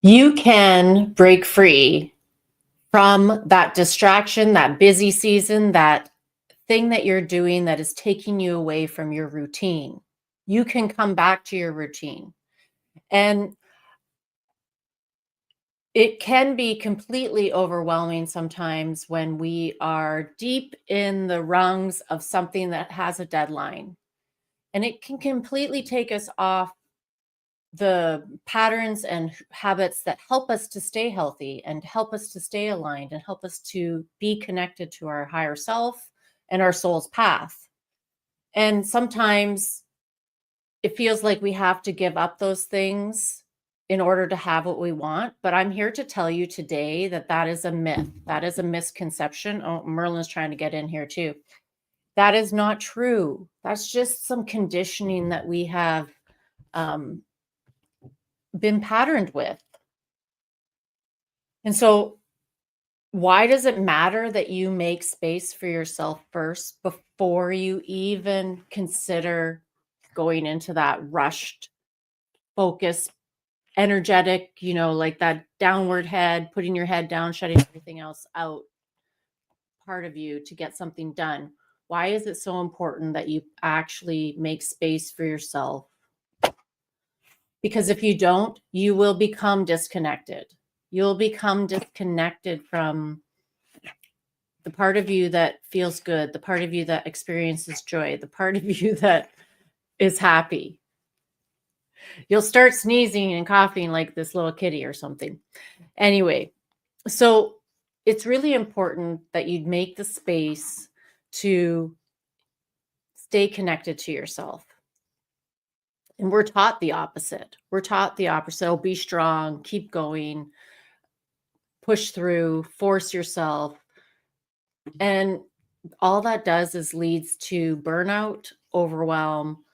You can break free from that distraction, that busy season, that thing that you're doing that is taking you away from your routine. You can come back to your routine. And it can be completely overwhelming sometimes when we are deep in the rungs of something that has a deadline. And it can completely take us off the patterns and habits that help us to stay healthy and help us to stay aligned and help us to be connected to our higher self and our soul's path. And sometimes it feels like we have to give up those things in order to have what we want. But I'm here to tell you today that that is a myth. That is a misconception. Oh, Merlin's trying to get in here too. That is not true. That's just some conditioning that we have been patterned with. And so why does it matter that you make space for yourself first before you even consider going into that rushed, focused, energetic, like that downward head, putting your head down, shutting everything else out part of you to get something done? Why is it so important that you actually make space for yourself? Because if you don't, you will become disconnected. You'll become disconnected from the part of you that feels good, the part of you that experiences joy, the part of you that is happy. You'll start sneezing and coughing like this little kitty or something. Anyway, so it's really important that you make the space to stay connected to yourself. And we're taught the opposite. Oh, be strong, keep going, push through, force yourself. And all that does is leads to burnout, overwhelm,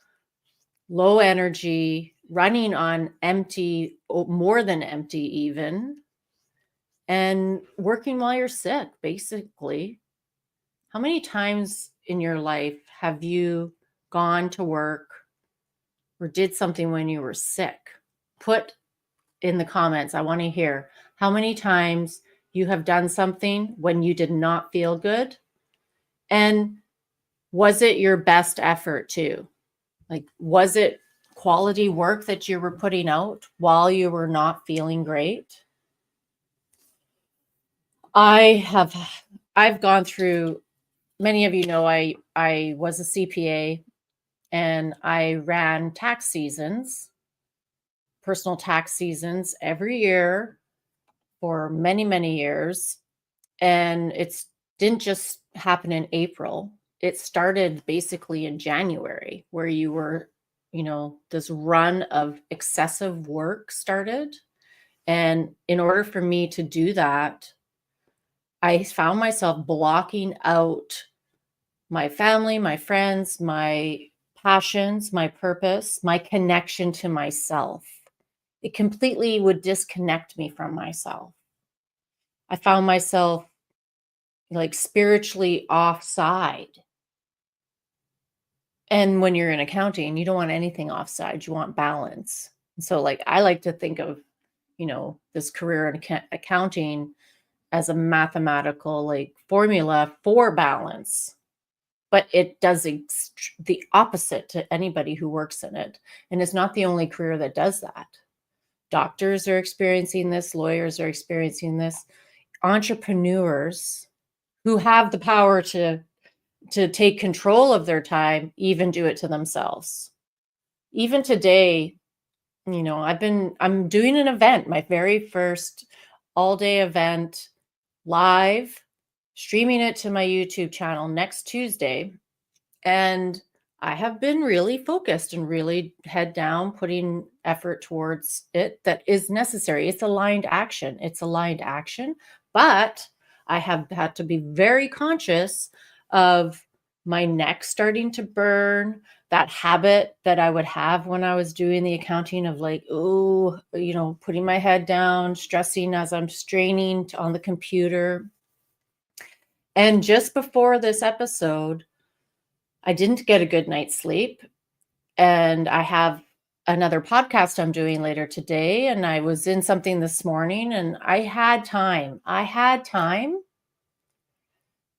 low energy, running on empty, more than empty even, and working while you're sick, basically. How many times in your life have you gone to work or did something when you were sick? Put in the comments, I want to hear how many times you have done something when you did not feel good. And was it your best effort too? Like, was it quality work that you were putting out while you were not feeling great? I've gone through, many of you know, I was a CPA and I ran tax seasons, personal tax seasons every year for many, many years. And it didn't just happen in April. It started basically in January, where you were, this run of excessive work started. And in order for me to do that, I found myself blocking out my family, my friends, my passions, my purpose, my connection to myself. It completely would disconnect me from myself. I found myself like spiritually offside. And when you're in accounting, you don't want anything offside. You want balance. So I like to think of, this career in accounting as a mathematical formula for balance. But it does the opposite to anybody who works in it. And it's not the only career that does that. Doctors are experiencing this. Lawyers are experiencing this. Entrepreneurs who have the power to take control of their time even do it to themselves. Even today, I'm doing an event, my very first all-day event, live, streaming it to my YouTube channel next Tuesday. And I have been really focused and really head down, putting effort towards it that is necessary. It's aligned action. But I have had to be very conscious of my neck starting to burn, that habit that I would have when I was doing the accounting of putting my head down, stressing as I'm straining on the computer. And just before this episode, I didn't get a good night's sleep, and I have another podcast I'm doing later today, and I was in something this morning, and I had time. I had time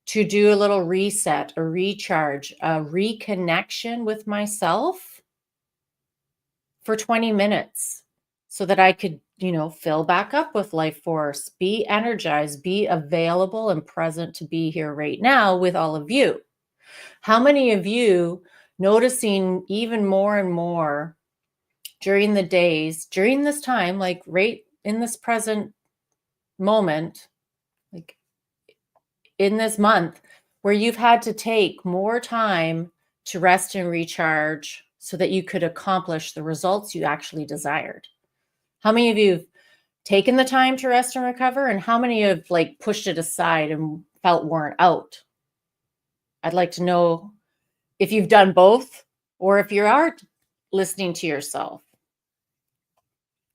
to do a little reset, a recharge, a reconnection with myself for 20 minutes so that I could, fill back up with life force, be energized, be available and present to be here right now with all of you. How many of you noticing even more and more during the days, during this time, like right in this present moment, like in this month, where you've had to take more time to rest and recharge so that you could accomplish the results you actually desired? How many of you have taken the time to rest and recover, and how many have like pushed it aside and felt worn out? I'd like to know if you've done both, or if you are listening to yourself.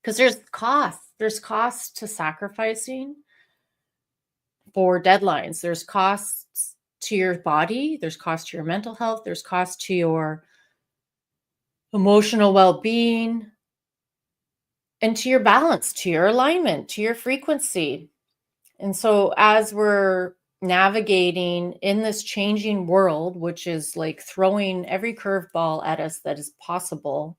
Because there's costs to sacrificing for deadlines. There's costs to your body, there's cost to your mental health, there's cost to your emotional well-being, and to your balance, to your alignment, to your frequency. And so as we're navigating in this changing world, which is like throwing every curveball at us that is possible,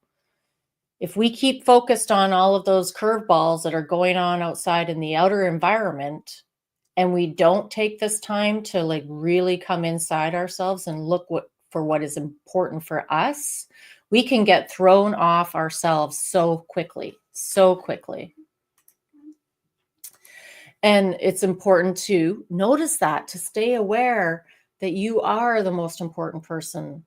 if we keep focused on all of those curveballs that are going on outside in the outer environment, and we don't take this time to like really come inside ourselves and look for what is important for us, we can get thrown off ourselves so quickly, so quickly. And it's important to notice that, to stay aware that you are the most important person,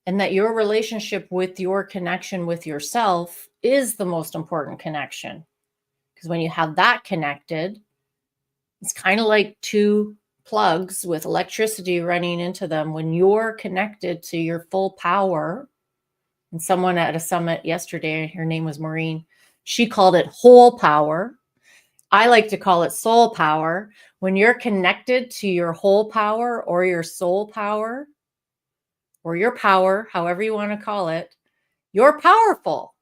and that your relationship with your connection with yourself is the most important connection. Because when you have that connected, it's kind of like two plugs with electricity running into them. When you're connected to your full power, and someone at a summit yesterday, her name was Maureen, she called it whole power. I like to call it soul power. When you're connected to your whole power or your soul power or your power, however you want to call it, you're powerful.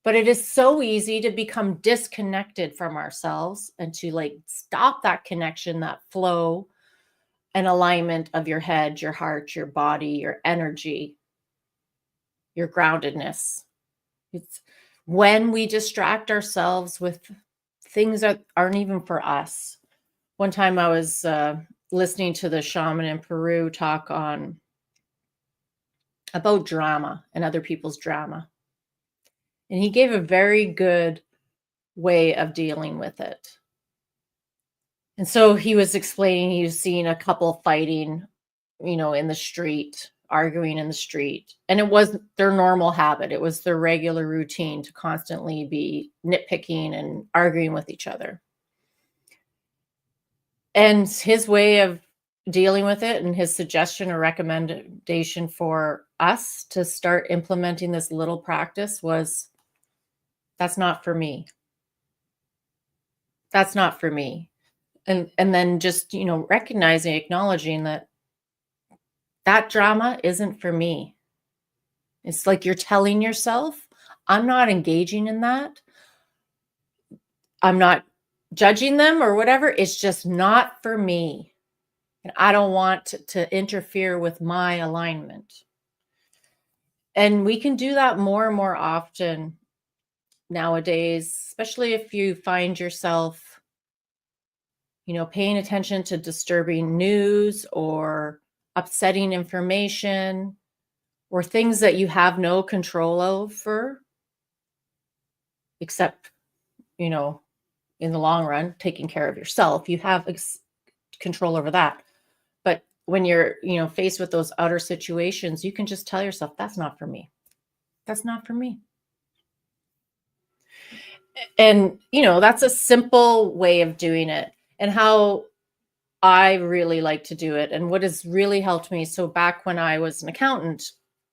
But it is so easy to become disconnected from ourselves and to like stop that connection, that flow and alignment of your head, your heart, your body, your energy, your groundedness. It's when we distract ourselves with things that aren't even for us. One time I was listening to the shaman in Peru talk about drama and other people's drama. And he gave a very good way of dealing with it. And so he was explaining, he was seeing a couple fighting, in the street, arguing in the street. And it was their normal habit. It was their regular routine to constantly be nitpicking and arguing with each other. And his way of dealing with it, and his suggestion or recommendation for us to start implementing this little practice was, that's not for me. That's not for me. And then just, recognizing, acknowledging that drama isn't for me. It's like you're telling yourself, I'm not engaging in that. I'm not judging them or whatever. It's just not for me. And I don't want to interfere with my alignment. And we can do that more and more often nowadays, especially if you find yourself, paying attention to disturbing news or upsetting information or things that you have no control over, except, in the long run, taking care of yourself. You have control over that. But when you're, faced with those outer situations, you can just tell yourself, that's not for me. That's not for me. And, that's a simple way of doing it, and how I really like to do it. And what has really helped me. So back when I was an accountant,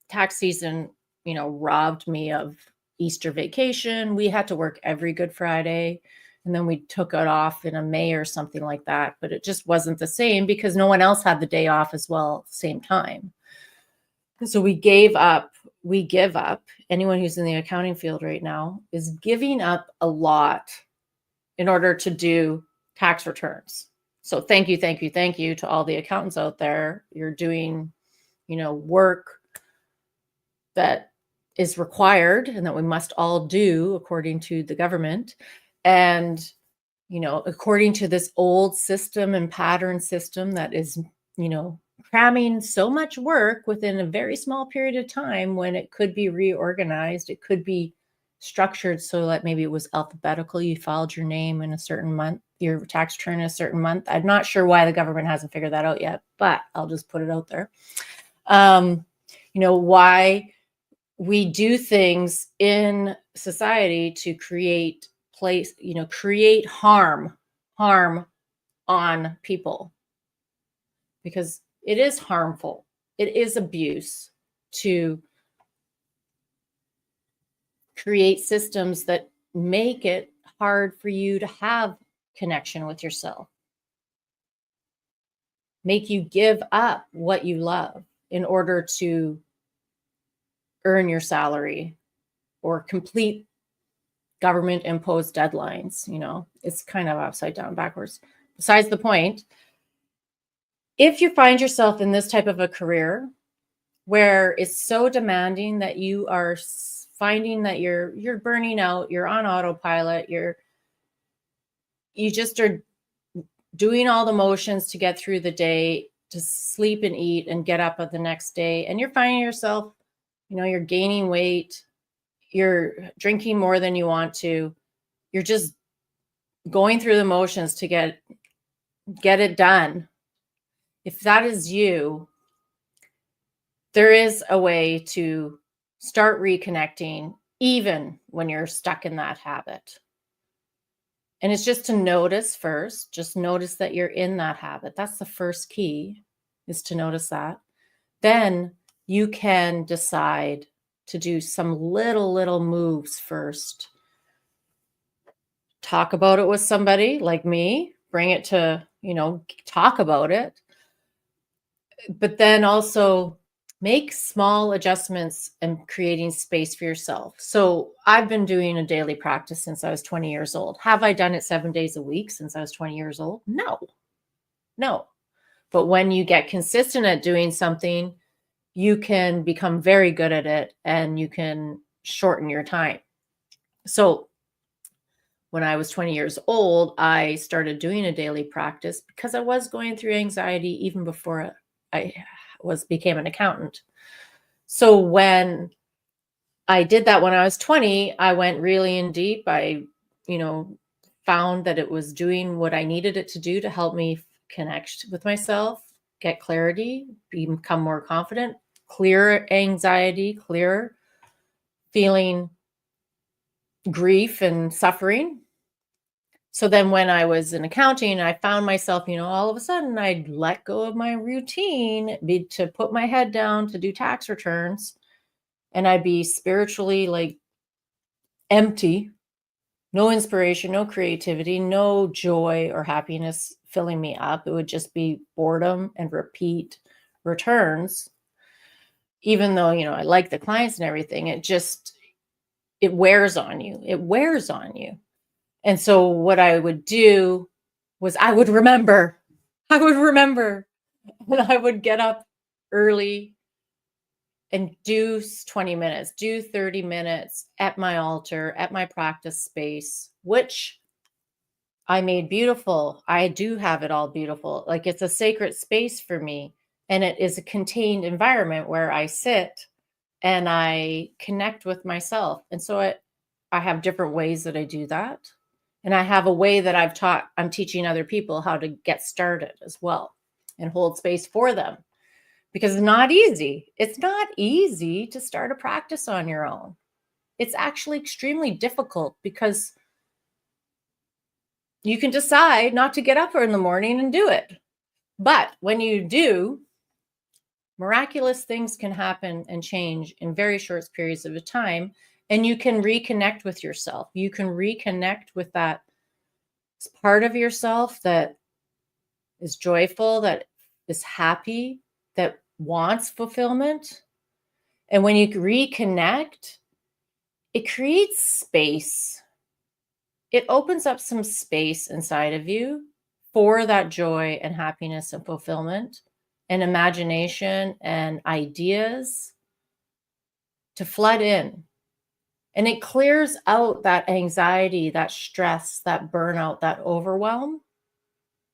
tax season, robbed me of Easter vacation. We had to work every Good Friday, and then we took it off in a May or something like that. But it just wasn't the same because no one else had the day off as well at the same time. So we gave up we give up, anyone who's in the accounting field right now is giving up a lot in order to do tax returns. So thank you to all the accountants out there. You're doing, work that is required and that we must all do according to the government. And, according to this old system and pattern system that is, cramming so much work within a very small period of time when it could be reorganized, it could be structured so that maybe it was alphabetical. You filed your name in a certain month, your tax return in a certain month. I'm not sure why the government hasn't figured that out yet, but I'll just put it out there. Why we do things in society to create harm on people, because it is harmful. It is abuse to create systems that make it hard for you to have connection with yourself, make you give up what you love in order to earn your salary or complete government imposed deadlines. It's kind of upside down, backwards. Besides the point, if you find yourself in this type of a career where it's so demanding that you are finding that you're burning out, you're on autopilot, you just are doing all the motions to get through the day, to sleep and eat and get up at the next day, and you're finding yourself, you're gaining weight, you're drinking more than you want to, you're just going through the motions to get it done. If that is you, there is a way to start reconnecting even when you're stuck in that habit. And it's just to notice first, just notice that you're in that habit. That's the first key, is to notice that. Then you can decide to do some little moves first. Talk about it with somebody like me, bring it to, talk about it. But then also make small adjustments and creating space for yourself. So I've been doing a daily practice since I was 20 years old. Have I done it 7 days a week since I was 20 years old? No. But when you get consistent at doing something, you can become very good at it and you can shorten your time. So when I was 20 years old, I started doing a daily practice because I was going through anxiety even before I became an accountant. So when I did that when I was 20, I went really in deep. I, found that it was doing what I needed it to do to help me connect with myself, get clarity, become more confident, clear anxiety, clear feeling grief and suffering. So then when I was in accounting, I found myself, all of a sudden I'd let go of my routine to put my head down to do tax returns. And I'd be spiritually empty, no inspiration, no creativity, no joy or happiness filling me up. It would just be boredom and repeat returns. Even though, I like the clients and everything, it wears on you. It wears on you. And so what I would do was I would remember, and I would get up early and do 20 minutes, do 30 minutes at my altar, at my practice space, which I made beautiful. I do have it all beautiful. Like, it's a sacred space for me. And it is a contained environment where I sit and I connect with myself. And so I have different ways that I do that. And I have a way that I'm teaching other people how to get started as well and hold space for them. Because it's not easy. It's not easy to start a practice on your own. It's actually extremely difficult because you can decide not to get up in the morning and do it. But when you do, miraculous things can happen and change in very short periods of time. And you can reconnect with yourself. You can reconnect with that part of yourself that is joyful, that is happy, that wants fulfillment. And when you reconnect, it creates space. It opens up some space inside of you for that joy and happiness and fulfillment and imagination and ideas to flood in. And it clears out that anxiety, that stress, that burnout, that overwhelm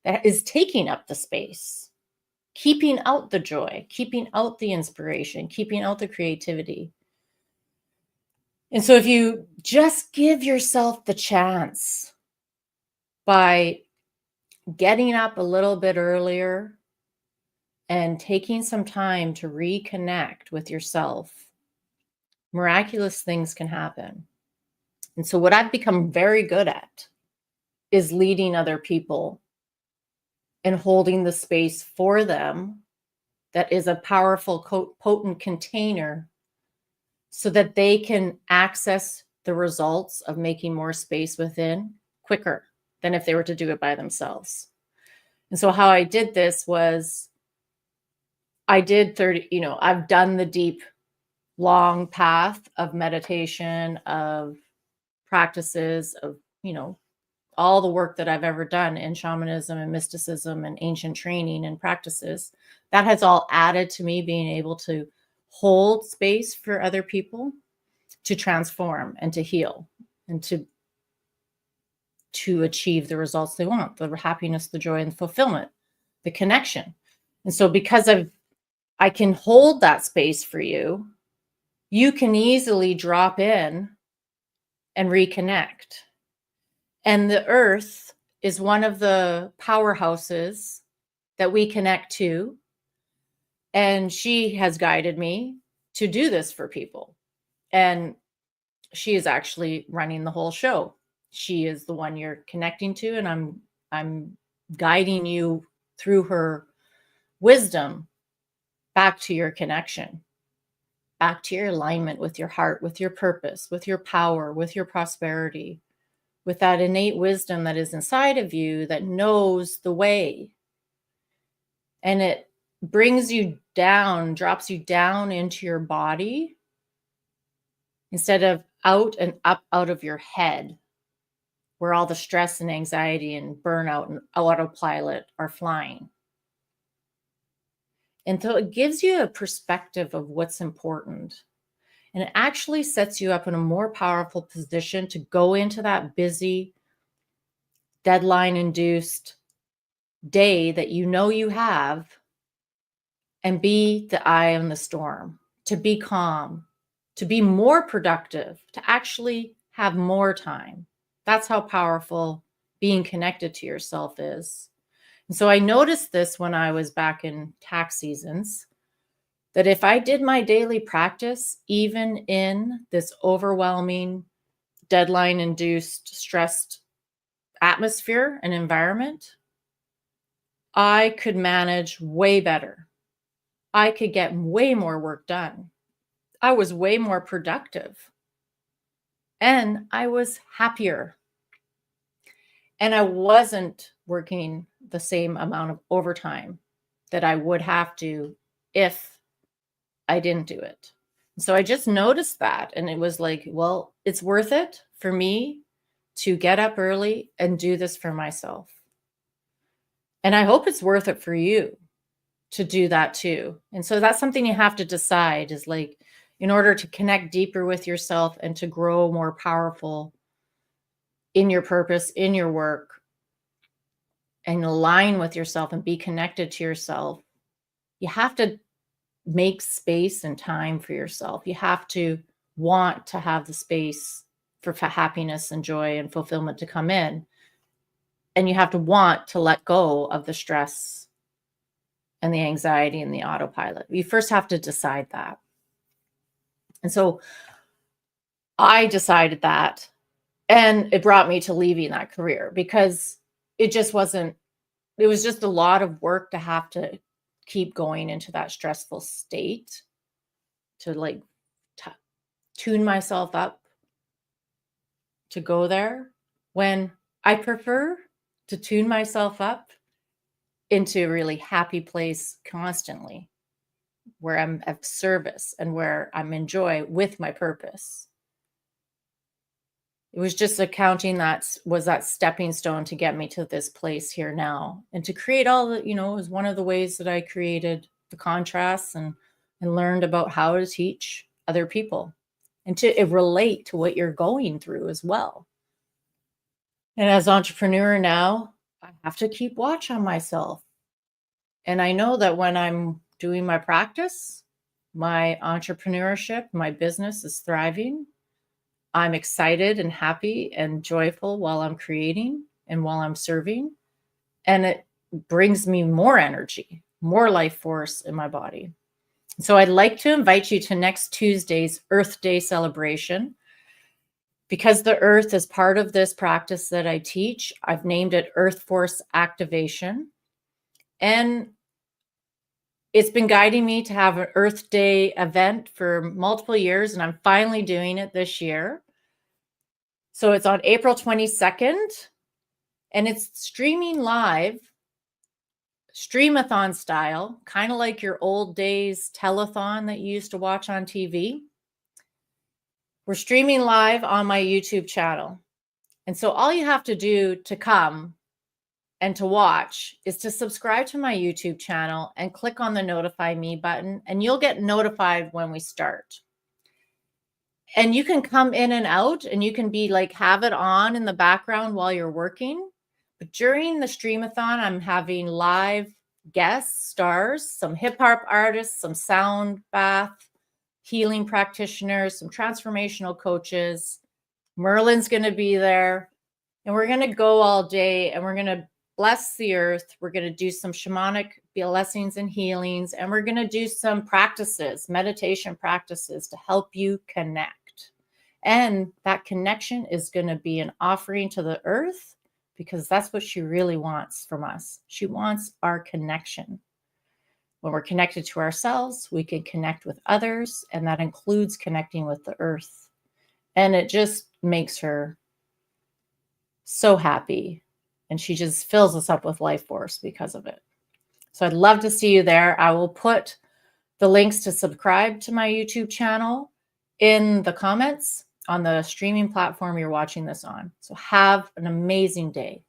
that is taking up the space, keeping out the joy, keeping out the inspiration, keeping out the creativity. And so if you just give yourself the chance by getting up a little bit earlier and taking some time to reconnect with yourself, miraculous things can happen. And so what I've become very good at is leading other people and holding the space for them that is a powerful, potent container so that they can access the results of making more space within quicker than if they were to do it by themselves. And so how I did this was I did 30, I've done the deep, long path of meditation, of practices, of, all the work that I've ever done in shamanism and mysticism and ancient training and practices. That has all added to me being able to hold space for other people to transform and to heal and to achieve the results they want, the happiness, the joy, and the fulfillment, the connection. And so because I can hold that space for you, you can easily drop in and reconnect. And the earth is one of the powerhouses that we connect to. And she has guided me to do this for people. And she is actually running the whole show. She is the one you're connecting to, and I'm guiding you through her wisdom back to your connection, back to your alignment with your heart, with your purpose, with your power, with your prosperity, with that innate wisdom that is inside of you that knows the way. And it brings you down, drops you down into your body instead of out and up out of your head, where all the stress and anxiety and burnout and autopilot are flying. And so it gives you a perspective of what's important. And it actually sets you up in a more powerful position to go into that busy, deadline-induced day that you have and be the eye in the storm, to be calm, to be more productive, to actually have more time. That's how powerful being connected to yourself is. And so I noticed this when I was back in tax seasons, that if I did my daily practice, even in this overwhelming, deadline-induced, stressed atmosphere and environment, I could manage way better. I could get way more work done. I was way more productive. And I was happier. And I wasn't working the same amount of overtime that I would have to if I didn't do it. So I just noticed that. And it was like, well, it's worth it for me to get up early and do this for myself. And I hope it's worth it for you to do that too. And so that's something you have to decide, is like, in order to connect deeper with yourself and to grow more powerful in your purpose, in your work, and align with yourself and be connected to yourself, you have to make space and time for yourself. You have to want to have the space for happiness and joy and fulfillment to come in. And you have to want to let go of the stress and the anxiety and the autopilot. You first have to decide that. And so I decided that, and it brought me to leaving that career because it was just a lot of work to have to keep going into that stressful state, to like tune myself up to go there, when I prefer to tune myself up into a really happy place constantly, where I'm of service and where I'm in joy with my purpose. It was just accounting that was that stepping stone to get me to this place here now, and to create all the, it was one of the ways that I created the contrasts and learned about how to teach other people and to relate to what you're going through as well. And as entrepreneur now, I have to keep watch on myself. And I know that when I'm doing my practice, my entrepreneurship, my business is thriving. I'm excited and happy and joyful while I'm creating and while I'm serving. And it brings me more energy, more life force in my body. So I'd like to invite you to next Tuesday's Earth Day celebration. Because the earth is part of this practice that I teach, I've named it Earth Force Activation. And it's been guiding me to have an Earth Day event for multiple years, and I'm finally doing it this year. So it's on April 22nd, and it's streaming live, streamathon style, kind of like your old days telethon that you used to watch on TV. We're streaming live on my YouTube channel. And so all you have to do to come and to watch is to subscribe to my YouTube channel and click on the notify me button, and you'll get notified when we start. And you can come in and out, and you can be like, have it on in the background while you're working. But during the streamathon, I'm having live guest stars, some hip hop artists, some sound bath, healing practitioners, some transformational coaches. Merlin's going to be there, and we're going to go all day, and we're going to bless the earth. We're going to do some shamanic blessings and healings, and we're going to do some practices, meditation practices to help you connect. And that connection is going to be an offering to the earth, because that's what she really wants from us. She wants our connection. When we're connected to ourselves, we can connect with others, and that includes connecting with the earth. And it just makes her so happy. And she just fills us up with life force because of it. So I'd love to see you there. I will put the links to subscribe to my YouTube channel in the comments on the streaming platform you're watching this on. So have an amazing day.